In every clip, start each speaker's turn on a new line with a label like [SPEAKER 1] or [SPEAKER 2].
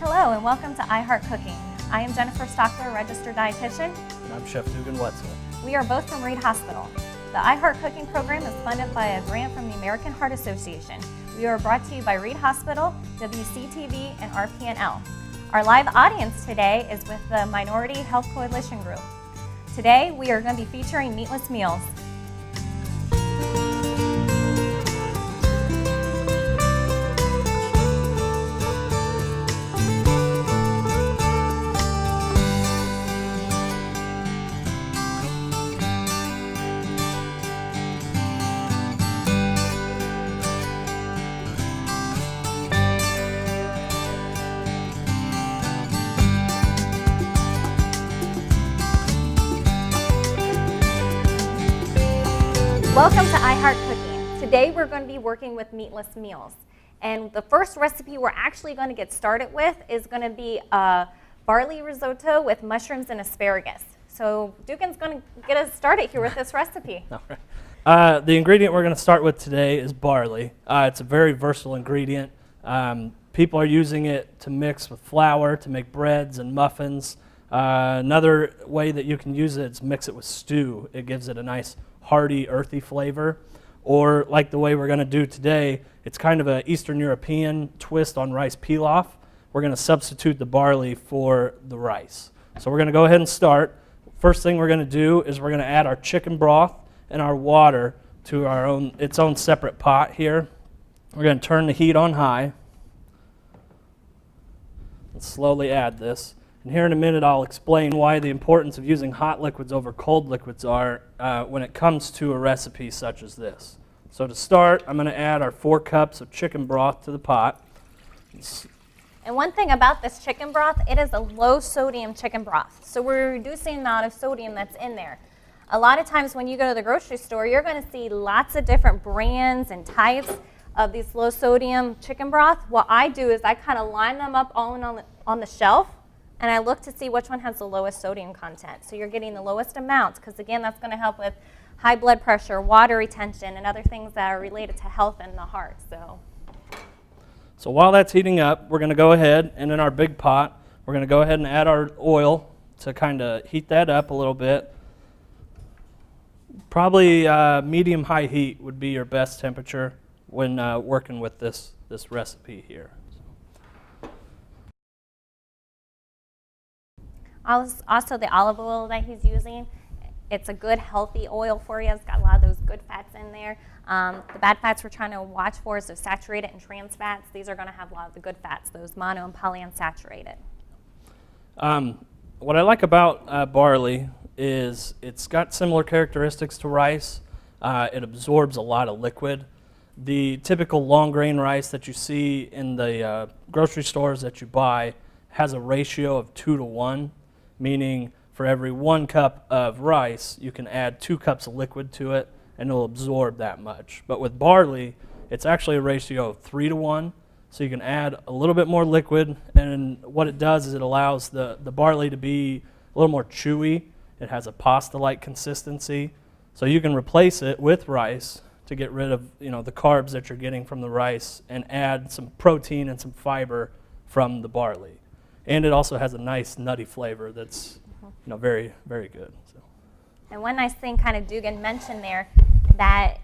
[SPEAKER 1] Hello and welcome to iHeart Cooking. I am Jennifer Stachler, registered dietitian.
[SPEAKER 2] And I'm Chef Dugan Wetzel.
[SPEAKER 1] We are both from Reid Hospital. The iHeart Cooking program is funded by a grant from the American Heart Association. We are brought to you by Reid Hospital, WCTV, and RPNL. Our live audience today is with the Minority Health Coalition Group. Today we are going to be featuring Meatless Meals. Welcome to iHeart Cooking. Today we're going to be working with Meatless Meals. And the first recipe we're actually going to get started with is going to be a barley risotto with mushrooms and asparagus. So Dugan's going to get us started here with this recipe.
[SPEAKER 2] All right. The ingredient we're going to start with today is barley. It's a very versatile ingredient. People are using it to mix with flour to make breads and muffins. Another way that you can use it is mix it with stew. It gives it a nice hearty, earthy flavor. Or like the way we're going to do today, it's kind of an Eastern European twist on rice pilaf. We're going to substitute the barley for the rice. So we're going to go ahead and start. First thing we're going to do is we're going to add our chicken broth and our water to its own separate pot here. We're going to turn the heat on high and slowly add this. And here in a minute I'll explain why the importance of using hot liquids over cold liquids are when it comes to a recipe such as this. So to start, I'm going to add our 4 cups of chicken broth to the pot.
[SPEAKER 1] And one thing about this chicken broth, it is a low sodium chicken broth. So we're reducing the amount of sodium that's in there. A lot of times when you go to the grocery store, you're going to see lots of different brands and types of these low sodium chicken broth. What I do is I kind of line them up all on the shelf, and I look to see which one has the lowest sodium content. So you're getting the lowest amounts, because again, that's going to help with high blood pressure, water retention, and other things that are related to health and the heart.
[SPEAKER 2] So while that's heating up, we're going to go ahead, and in our big pot, we're going to go ahead and add our oil to kind of heat that up a little bit. Probably medium-high heat would be your best temperature when working with this recipe here.
[SPEAKER 1] Also the olive oil that he's using, it's a good healthy oil for you. It's got a lot of those good fats in there. The bad fats we're trying to watch for is the saturated and trans fats. These are going to have a lot of the good fats, those mono and polyunsaturated.
[SPEAKER 2] What I like about barley is it's got similar characteristics to rice. It absorbs a lot of liquid. The typical long grain rice that you see in the grocery stores that you buy has a ratio of 2 to 1. Meaning for every 1 cup of rice, you can add 2 cups of liquid to it, and it'll absorb that much. But with barley, it's actually a ratio of 3 to 1, so you can add a little bit more liquid, and what it does is it allows the barley to be a little more chewy. It has a pasta-like consistency, so you can replace it with rice to get rid of the carbs that you're getting from the rice and add some protein and some fiber from the barley. And it also has a nice nutty flavor that's very, very good. So.
[SPEAKER 1] And one nice thing kind of Dugan mentioned there, that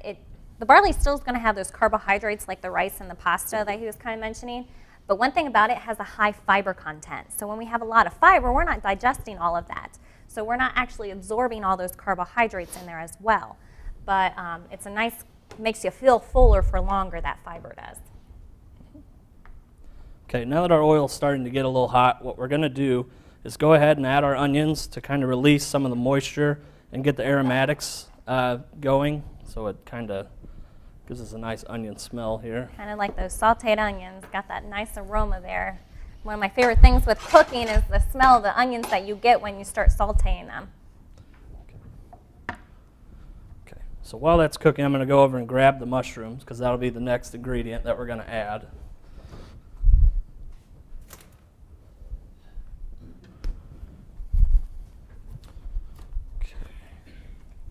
[SPEAKER 1] the barley still is going to have those carbohydrates like the rice and the pasta that he was kind of mentioning. But one thing about it has a high fiber content. So when we have a lot of fiber, we're not digesting all of that. So we're not actually absorbing all those carbohydrates in there as well. But it's makes you feel fuller for longer, that fiber does.
[SPEAKER 2] Okay, now that our oil's starting to get a little hot, what we're going to do is go ahead and add our onions to kind of release some of the moisture and get the aromatics going. So it kind of gives us a nice onion smell here.
[SPEAKER 1] Kind of like those sauteed onions, got that nice aroma there. One of my favorite things with cooking is the smell of the onions that you get when you start sauteing them.
[SPEAKER 2] Okay, so while that's cooking, I'm going to go over and grab the mushrooms, because that'll be the next ingredient that we're going to add.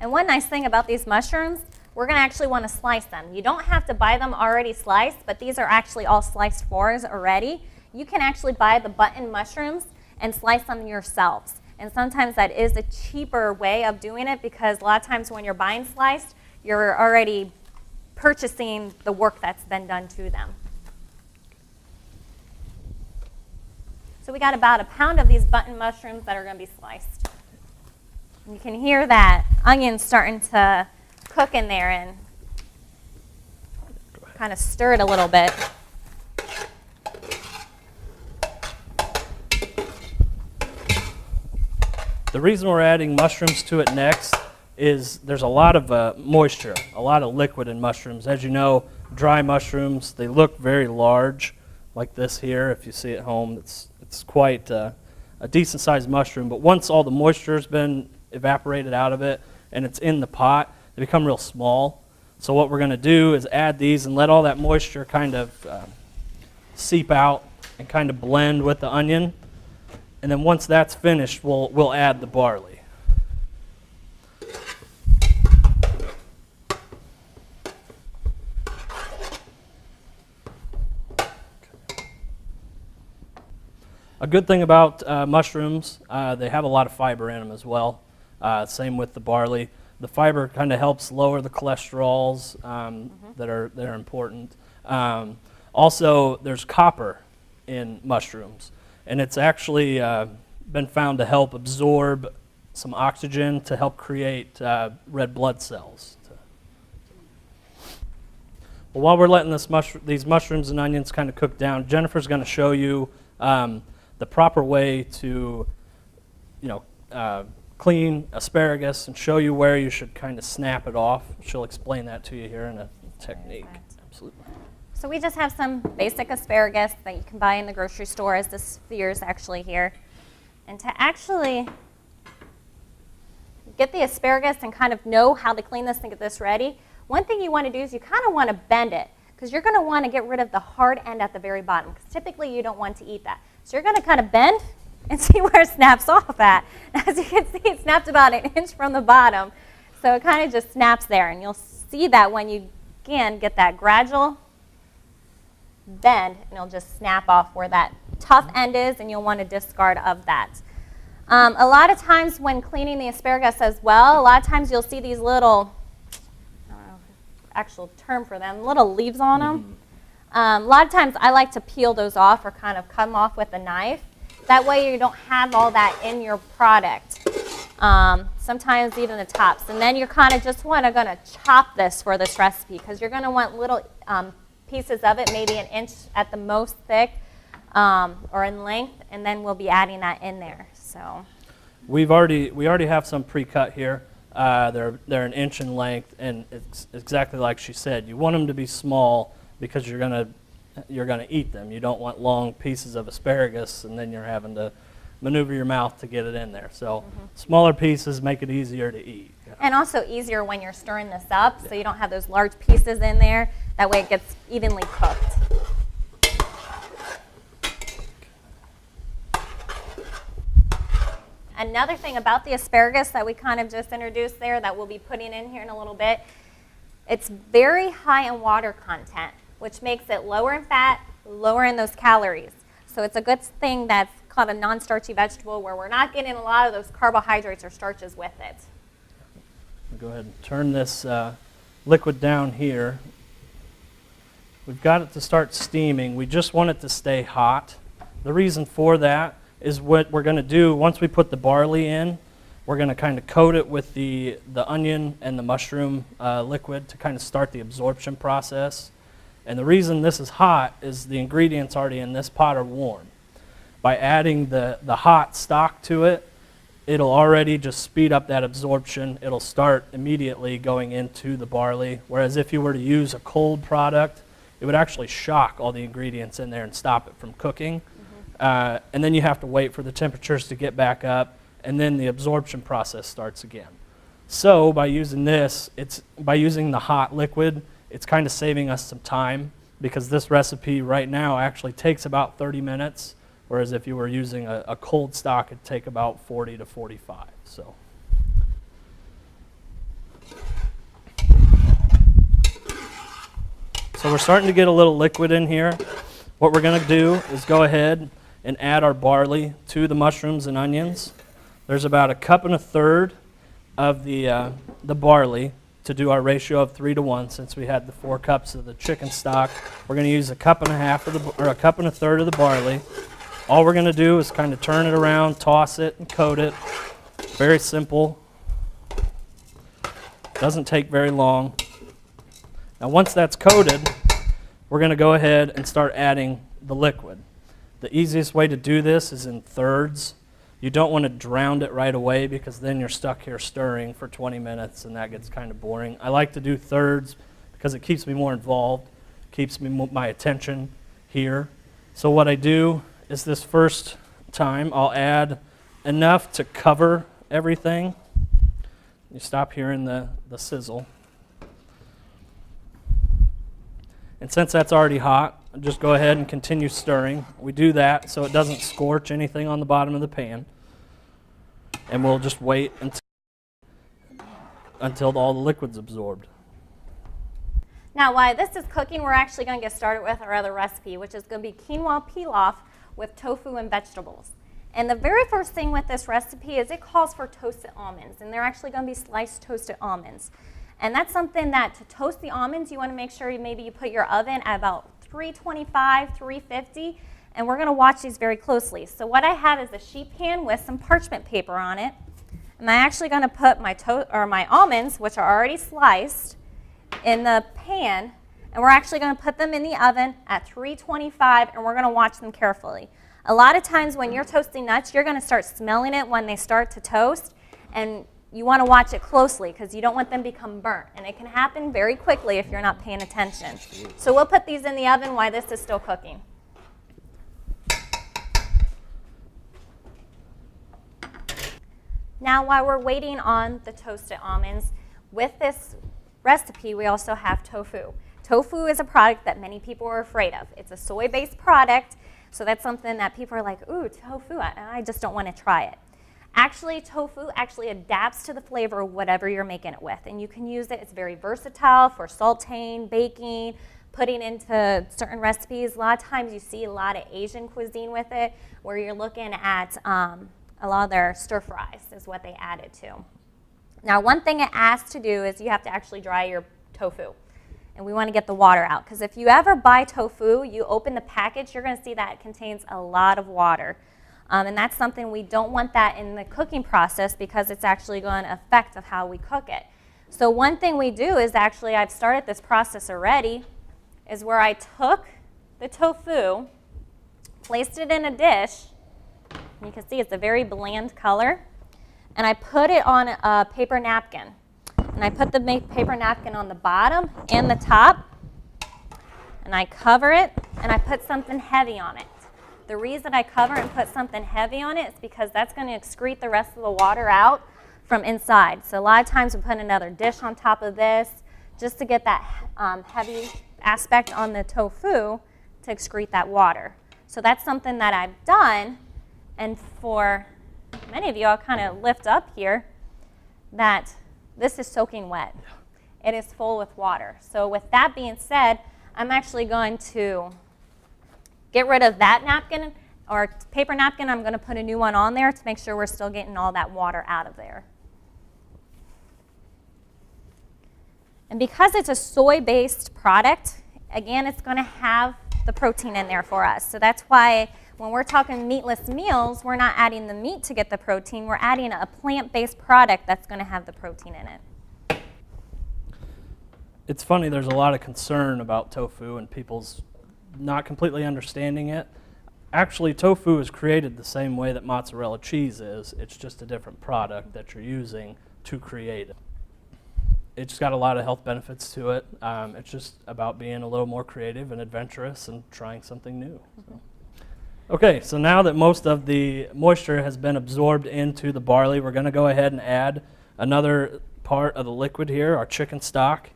[SPEAKER 1] And one nice thing about these mushrooms, we're going to actually want to slice them. You don't have to buy them already sliced, but these are actually all sliced fours already. you can actually buy the button mushrooms and slice them yourselves. And sometimes that is a cheaper way of doing it because a lot of times when you're buying sliced, you're already purchasing the work that's been done to them. So we got about a pound of these button mushrooms that are going to be sliced. And you can hear that onion starting to cook in there and kind of stir it a little bit.
[SPEAKER 2] The reason we're adding mushrooms to it next is there's a lot of moisture, a lot of liquid in mushrooms. As you know, dry mushrooms, they look very large, like this here. If you see at home, it's quite a decent-sized mushroom. But once all the moisture has been evaporated out of it and it's in the pot, they become real small. So what we're going to do is add these and let all that moisture kind of seep out and kind of blend with the onion. And then once that's finished, we'll add the barley. A good thing about mushrooms, they have a lot of fiber in them as well. Same with the barley. The fiber kind of helps lower the cholesterols that are important. Also, there's copper in mushrooms. And it's actually been found to help absorb some oxygen to help create red blood cells. Well, while we're letting these mushrooms and onions kind of cook down, Jennifer's going to show you the proper way to, clean asparagus and show you where you should kind of snap it off. She'll explain that to you here in a technique. Absolutely.
[SPEAKER 1] So we just have some basic asparagus that you can buy in the grocery store, as the spheres actually here. And to actually get the asparagus and kind of know how to clean this and get this ready, one thing you want to do is you kind of want to bend it because you're going to want to get rid of the hard end at the very bottom because typically you don't want to eat that. So you're going to kind of bend and see where it snaps off at. As you can see, it snapped about an inch from the bottom. So it kind of just snaps there. And you'll see that when you, again, get that gradual bend, and it'll just snap off where that tough end is, and you'll want to discard of that. A lot of times when cleaning the asparagus as well, a lot of times you'll see these little, I don't know, actual term for them, little leaves on them. A lot of times I like to peel those off or kind of cut them off with a knife. That way you don't have all that in your product. Sometimes even the tops. And then you're kind of just going to chop this for this recipe because you're going to want little pieces of it, maybe an inch at the most thick or in length, and then we'll be adding that in there. So
[SPEAKER 2] we already have some pre-cut here. They're an inch in length, and it's exactly like she said. You want them to be small because you're gonna eat them. You don't want long pieces of asparagus, and then you're having to maneuver your mouth to get it in there. So smaller pieces make it easier to eat.
[SPEAKER 1] And also easier when you're stirring this up, so you don't have those large pieces in there. That way it gets evenly cooked. Another thing about the asparagus that we kind of just introduced there that we'll be putting in here in a little bit, it's very high in water content, which makes it lower in fat, lower in those calories. So it's a good thing that's called a non-starchy vegetable where we're not getting a lot of those carbohydrates or starches with it.
[SPEAKER 2] Go ahead and turn this liquid down here. We've got it to start steaming. We just want it to stay hot. The reason for that is what we're going to do once we put the barley in. We're going to kind of coat it with the onion and the mushroom liquid to kind of start the absorption process. And the reason this is hot is the ingredients already in this pot are warm. By adding the hot stock to it, it'll already just speed up that absorption. It'll start immediately going into the barley, whereas if you were to use a cold product, it would actually shock all the ingredients in there and stop it from cooking. And then you have to wait for the temperatures to get back up, and then the absorption process starts again. So by using this, by using the hot liquid, it's kind of saving us some time because this recipe right now actually takes about 30 minutes, whereas if you were using a cold stock, it'd take about 40 to 45. So we're starting to get a little liquid in here. What we're going to do is go ahead and add our barley to the mushrooms and onions. There's about 1.25 cups of the barley to do our ratio of 3:1. Since we had the 4 cups of the chicken stock, we're going to use 1.5 cups of the, or 1.33 cups of the barley. All we're going to do is kind of turn it around, toss it, and coat it. Very simple. Doesn't take very long. Now once that's coated, we're going to go ahead and start adding the liquid. The easiest way to do this is in thirds. You don't want to drown it right away because then you're stuck here stirring for 20 minutes and that gets kind of boring. I like to do thirds because it keeps me more involved, keeps me my attention here. So what I do is this first time I'll add enough to cover everything. You stop hearing the sizzle. And since that's already hot, just go ahead and continue stirring. We do that so it doesn't scorch anything on the bottom of the pan. And we'll just wait until all the liquid's absorbed.
[SPEAKER 1] Now, while this is cooking, we're actually going to get started with our other recipe, which is going to be quinoa pilaf with tofu and vegetables. And the very first thing with this recipe is it calls for toasted almonds, and they're actually going to be sliced toasted almonds. And that's something that to toast the almonds, you want to make sure maybe you put your oven at about 325, 350, and we're going to watch these very closely. So what I have is a sheet pan with some parchment paper on it, and I'm actually going to put my almonds, which are already sliced, in the pan, and we're actually going to put them in the oven at 325, and we're going to watch them carefully. A lot of times when you're toasting nuts, you're going to start smelling it when they start to toast, and you want to watch it closely because you don't want them to become burnt, and it can happen very quickly if you're not paying attention. So we'll put these in the oven while this is still cooking. Now while we're waiting on the toasted almonds, with this recipe we also have tofu. Tofu is a product that many people are afraid of. It's a soy-based product, so that's something that people are like, ooh, tofu, I just don't want to try it. Actually, tofu actually adapts to the flavor of whatever you're making it with, and you can use it. It's very versatile for sauteing, baking, putting into certain recipes. A lot of times you see a lot of Asian cuisine with it, where you're looking at a lot of their stir fries is what they add it to. Now, one thing it asks to do is you have to actually dry your tofu. And we want to get the water out, because if you ever buy tofu, you open the package, you're going to see that it contains a lot of water. And that's something we don't want that in the cooking process because it's actually going to affect of how we cook it. So one thing we do is actually, I've started this process already, is where I took the tofu, placed it in a dish, and you can see it's a very bland color, and I put it on a paper napkin. And I put the paper napkin on the bottom and the top, and I cover it, and I put something heavy on it. The reason I cover and put something heavy on it is because that's going to excrete the rest of the water out from inside. So a lot of times we put another dish on top of this just to get that heavy aspect on the tofu to excrete that water. So that's something that I've done, and for many of you, I'll kind of lift up here that this is soaking wet. It is full with water. So with that being said, I'm actually going to get rid of that napkin or paper napkin. I'm going to put a new one on there to make sure we're still getting all that water out of there. And because it's a soy-based product, again, it's going to have the protein in there for us. So that's why when we're talking meatless meals, we're not adding the meat to get the protein. We're adding a plant-based product that's going to have the protein in it.
[SPEAKER 2] It's funny, there's a lot of concern about tofu and people's not completely understanding it. Actually, tofu is created the same way that mozzarella cheese is. It's just a different product that you're using to create it. It's got a lot of health benefits to it. It's just about being a little more creative and adventurous and trying something new. So. Okay, so now that most of the moisture has been absorbed into the barley, we're going to go ahead and add another part of the liquid here, our chicken stock,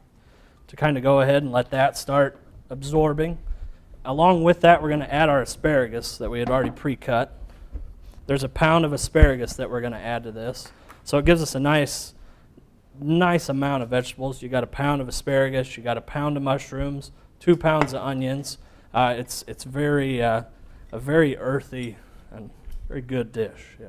[SPEAKER 2] to kind of go ahead and let that start absorbing. Along with that, we're going to add our asparagus that we had already pre-cut. There's 1 pound of asparagus that we're going to add to this. So it gives us a nice amount of vegetables. You got 1 pound of asparagus, you got 1 pound of mushrooms, 2 pounds of onions, It's very a very earthy and very good dish. Yeah.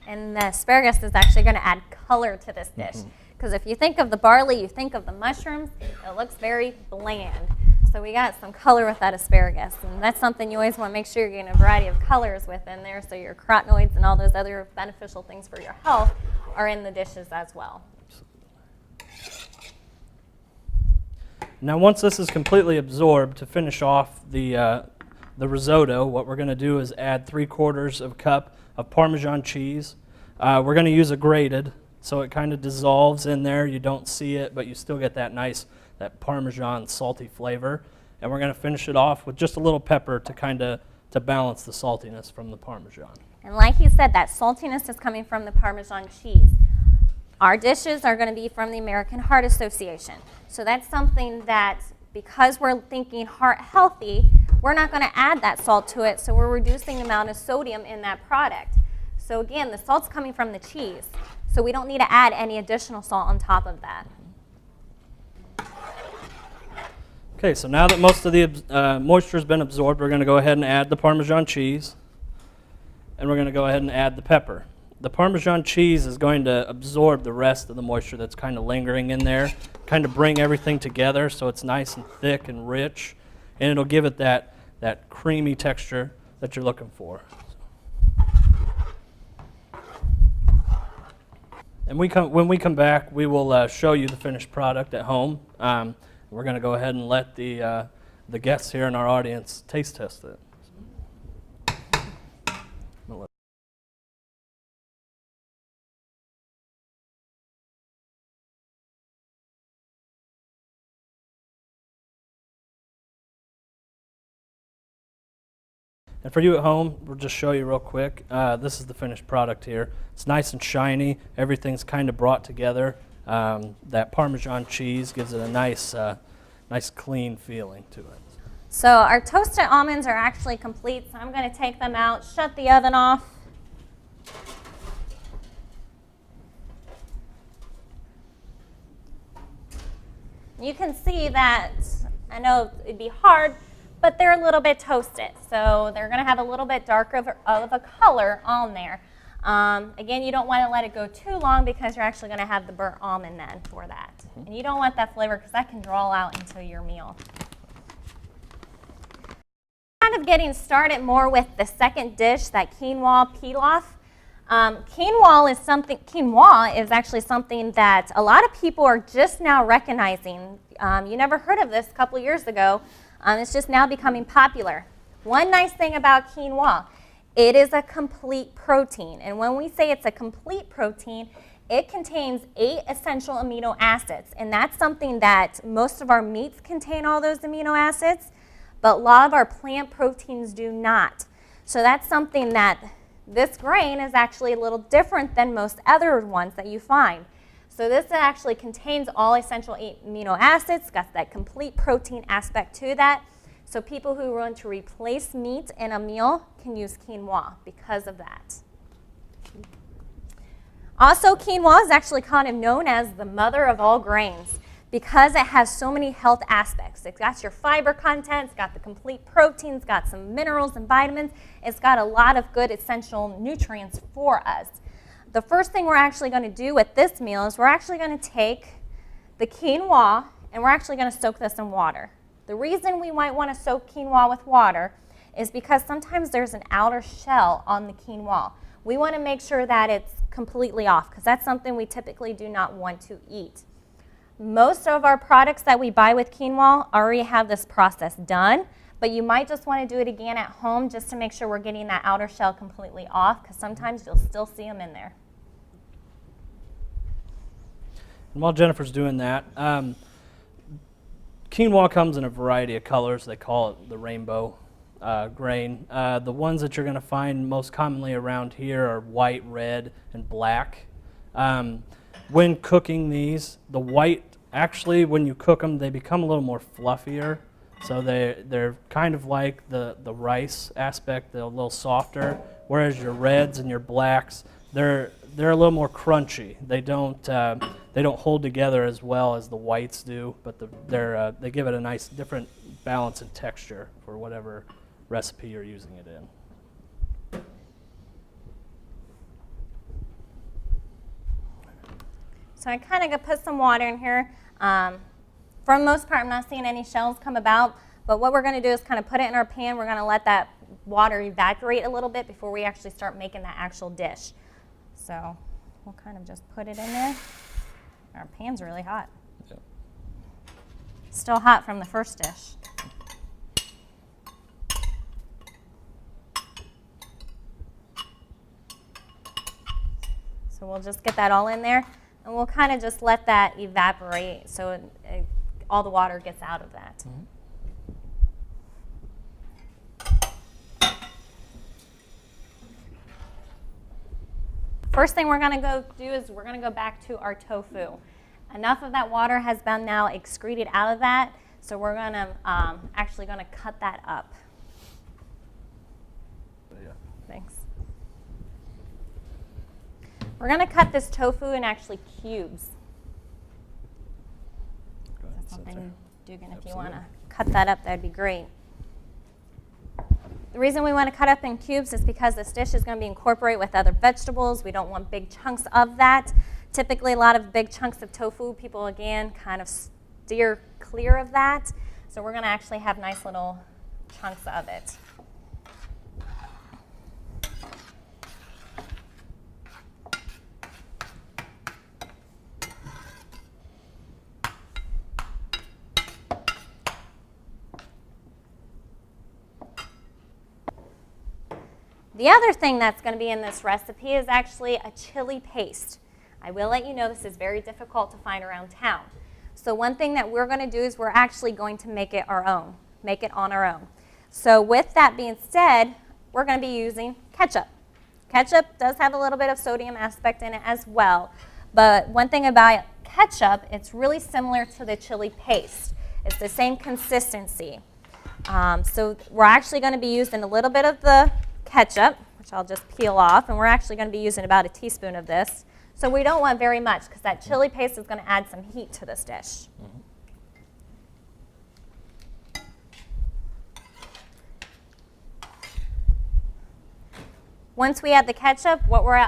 [SPEAKER 1] And the asparagus is actually going to add color to this dish. Because if you think of the barley, you think of the mushrooms, it looks very bland. So we got some color with that asparagus. And that's something you always want to make sure you're getting a variety of colors within there, so your carotenoids and all those other beneficial things for your health are in the dishes as well.
[SPEAKER 2] Now once this is completely absorbed, to finish off the risotto, what we're going to do is add 3/4 of a cup of Parmesan cheese. We're going to use a grated, so it kind of dissolves in there. You don't see it, but you still get that nice, that Parmesan salty flavor. And we're going to finish it off with just a little pepper to balance the saltiness from the Parmesan.
[SPEAKER 1] And like he said, that saltiness is coming from the Parmesan cheese. Our dishes are going to be from the American Heart Association. So that's something that, because we're thinking heart healthy, we're not going to add that salt to it, so we're reducing the amount of sodium in that product. So again, the salt's coming from the cheese, so we don't need to add any additional salt on top of that.
[SPEAKER 2] Okay, so now that most of the moisture has been absorbed, we're going to go ahead and add the Parmesan cheese, and we're going to go ahead and add the pepper. The Parmesan cheese is going to absorb the rest of the moisture that's kind of lingering in there, kind of bring everything together so it's nice and thick and rich, and it'll give it that creamy texture that you're looking for. And when we come back, we will show you the finished product at home. We're going to go ahead and let the guests here in our audience taste test it. And for you at home, we'll just show you real quick. This is the finished product here. It's nice and shiny. Everything's kind of brought together. That Parmesan cheese gives it a nice clean feeling to it.
[SPEAKER 1] So our toasted almonds are actually complete, so I'm going to take them out, shut the oven off. You can see that, I know it'd be hard, but they're a little bit toasted. So they're going to have a little bit darker of a color on there. Again, you don't want to let it go too long because you're actually going to have the burnt almond then for that. And you don't want that flavor because that can draw out into your meal. Kind of getting started more with the second dish, that quinoa pilaf. Quinoa is actually something that a lot of people are just now recognizing. You never heard of this a couple years ago. It's just now becoming popular. One nice thing about quinoa, it is a complete protein. And when we say it's a complete protein, it contains 8 essential amino acids. And that's something that most of our meats contain all those amino acids, but a lot of our plant proteins do not. So that's something that this grain is actually a little different than most other ones that you find. So this actually contains all essential 8 amino acids, got that complete protein aspect to that. So people who want to replace meat in a meal can use quinoa because of that. Also, quinoa is actually kind of known as the mother of all grains because it has so many health aspects. It's got your fiber content, it's got the complete proteins, it's got some minerals and vitamins, it's got a lot of good essential nutrients for us. The first thing we're actually going to do with this meal is we're actually going to take the quinoa and we're actually going to soak this in water. The reason we might want to soak quinoa with water is because sometimes there's an outer shell on the quinoa. We want to make sure that it's completely off because that's something we typically do not want to eat. Most of our products that we buy with quinoa already have this process done, but you might just want to do it again at home just to make sure we're getting that outer shell completely off because sometimes you'll still see them in there.
[SPEAKER 2] And while Jennifer's doing that, quinoa comes in a variety of colors. They call it the rainbow grain. The ones that you're going to find most commonly around here are white, red, and black. When cooking these, the white, actually when you cook them, they become a little more fluffier. So they're kind of like the rice aspect, they're a little softer, whereas your reds and your blacks, they're a little more crunchy. They don't They don't hold together as well as the whites do, but they give it a nice different balance and texture for whatever recipe you're using it in.
[SPEAKER 1] So I kind of put some water in here. For the most part, I'm not seeing any shells come about, but what we're going to do is kind of put it in our pan. We're going to let that water evaporate a little bit before we actually start making that actual dish. So we'll kind of just put it in there. Our pan's really hot.
[SPEAKER 2] Yep.
[SPEAKER 1] Still hot from the first dish. So we'll just get that all in there, and we'll kind of just let that evaporate so all the water gets out of that.
[SPEAKER 2] Mm-hmm.
[SPEAKER 1] First thing we're going to go do is we're going to go back to our tofu. Enough of that water has been now excreted out of that, so we're going to actually going to cut that up.
[SPEAKER 2] Yeah.
[SPEAKER 1] Thanks. We're going to cut this tofu in actually cubes.
[SPEAKER 2] Go ahead,
[SPEAKER 1] That's
[SPEAKER 2] sit there.
[SPEAKER 1] something, Dugan, if you
[SPEAKER 2] Absolutely.
[SPEAKER 1] want to cut that up, that'd be great. The reason we want to cut up in cubes is because this dish is going to be incorporated with other vegetables. We don't want big chunks of that. Typically, a lot of big chunks of tofu, people, again, kind of steer clear of that. So we're going to actually have nice little chunks of it. The other thing that's going to be in this recipe is actually a chili paste. I will let you know this is very difficult to find around town. So one thing that we're going to do is we're actually going to make it our own, make it on our own. So with that being said, we're going to be using ketchup. Ketchup does have a little bit of sodium aspect in it as well. But one thing about ketchup, it's really similar to the chili paste. It's the same consistency. So we're actually going to be using a little bit of the ketchup, which I'll just peel off, and we're actually going to be using about a teaspoon of this. So we don't want very much because that chili paste is going to add some heat to this dish. Once we add the ketchup, what we're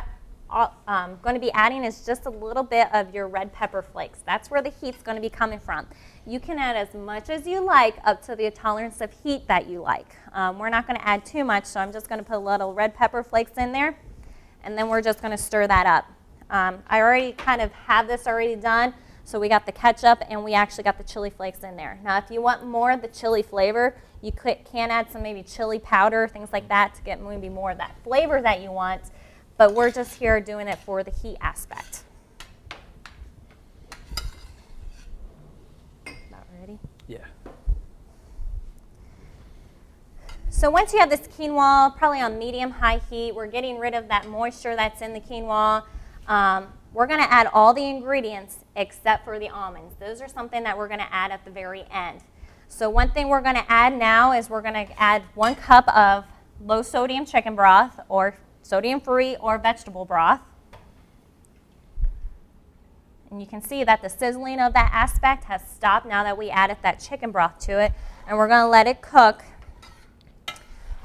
[SPEAKER 1] going to be adding is just a little bit of your red pepper flakes. That's where the heat's going to be coming from. You can add as much as you like up to the tolerance of heat that you like. We're not going to add too much, so I'm just going to put a little red pepper flakes in there, and then we're just going to stir that up. I already kind of have this already done, so we got the ketchup and we actually got the chili flakes in there. Now, if you want more of the chili flavor, you can add some maybe chili powder, things like that, to get maybe more of that flavor that you want, but we're just here doing it for the heat aspect.
[SPEAKER 2] Yeah.
[SPEAKER 1] So once you have this quinoa, probably on medium-high heat, we're getting rid of that moisture that's in the quinoa. We're going to add all the ingredients except for the almonds. Those are something that we're going to add at the very end. So one thing we're going to add now is we're going to add 1 cup of low-sodium chicken broth, or sodium-free or vegetable broth. And you can see that the sizzling of that aspect has stopped now that we added that chicken broth to it. And we're going to let it cook.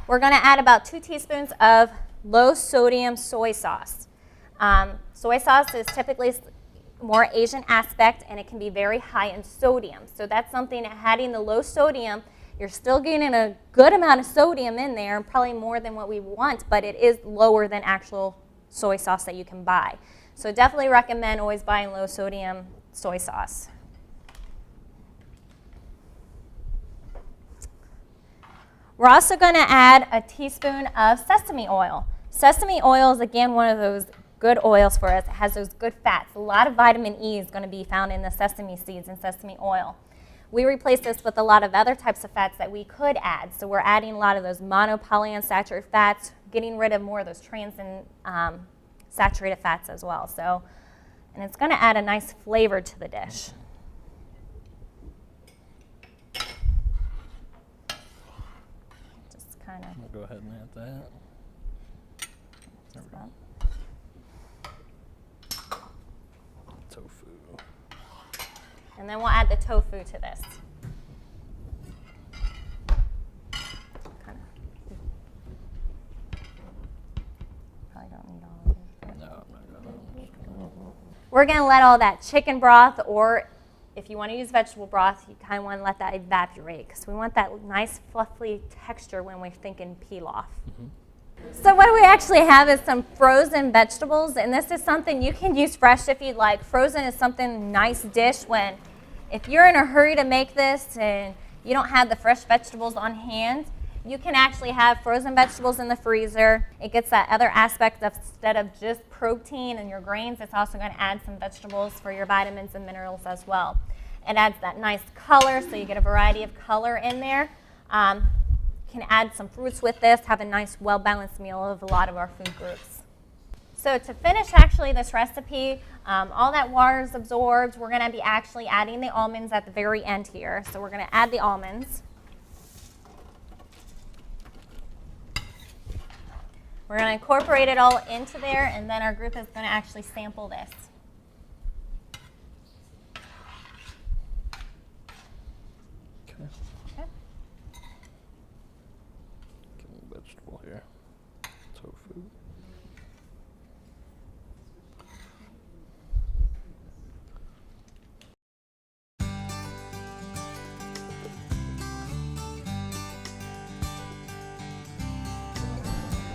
[SPEAKER 1] We're going to add about 2 teaspoons of low-sodium soy sauce. Soy sauce is typically more Asian aspect, and it can be very high in sodium. So that's something that adding the low sodium, you're still getting a good amount of sodium in there, probably more than what we want, but it is lower than actual soy sauce that you can buy. So definitely recommend always buying low sodium soy sauce. We're also going to add a teaspoon of sesame oil. Sesame oil is, again, one of those good oils for us. It has those good fats. A lot of vitamin E is going to be found in the sesame seeds and sesame oil. We replace this with a lot of other types of fats that we could add. So we're adding a lot of those monopolyunsaturated fats, getting rid of more of those trans and saturated fats as well. So, and it's going to add a nice flavor to the dish. Just kind of.
[SPEAKER 2] We'll go ahead and add that. There we go. Tofu.
[SPEAKER 1] And then we'll add the tofu to this. Probably don't need all of it.
[SPEAKER 2] No, I'm not gonna.
[SPEAKER 1] We're going to let all that chicken broth, or if you want to use vegetable broth, you kind of want to let that evaporate because we want that nice fluffy texture when we're thinking pilaf. So what we actually have is some frozen vegetables, and this is something you can use fresh if you'd like. Frozen is something nice dish when, if you're in a hurry to make this and you don't have the fresh vegetables on hand, you can actually have frozen vegetables in the freezer. It gets that other aspect of, instead of just protein and your grains, it's also going to add some vegetables for your vitamins and minerals as well. It adds that nice color, so you get a variety of color in there. Can add some fruits with this, have a nice well-balanced meal of a lot of our food groups. So to finish actually this recipe, all that water is absorbed. We're going to be actually adding the almonds at the very end here. So we're going to add the almonds. We're going to incorporate it all into there, and then our group is going to actually sample this.
[SPEAKER 2] Vegetable here. Tofu.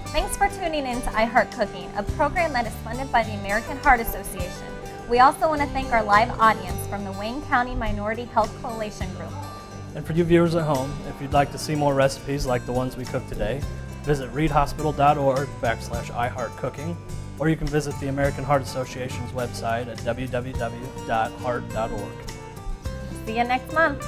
[SPEAKER 1] Thanks for tuning in to iHeart Cooking, a program that is funded by the American Heart Association. We also want to thank our live audience from the Wayne County Minority Health Coalition Group.
[SPEAKER 2] And for you viewers at home, if you'd like to see more recipes like the ones we cooked today, visit reidhospital.org/iHeartCooking, or you can visit the American Heart Association's website at www.heart.org.
[SPEAKER 1] See you next month.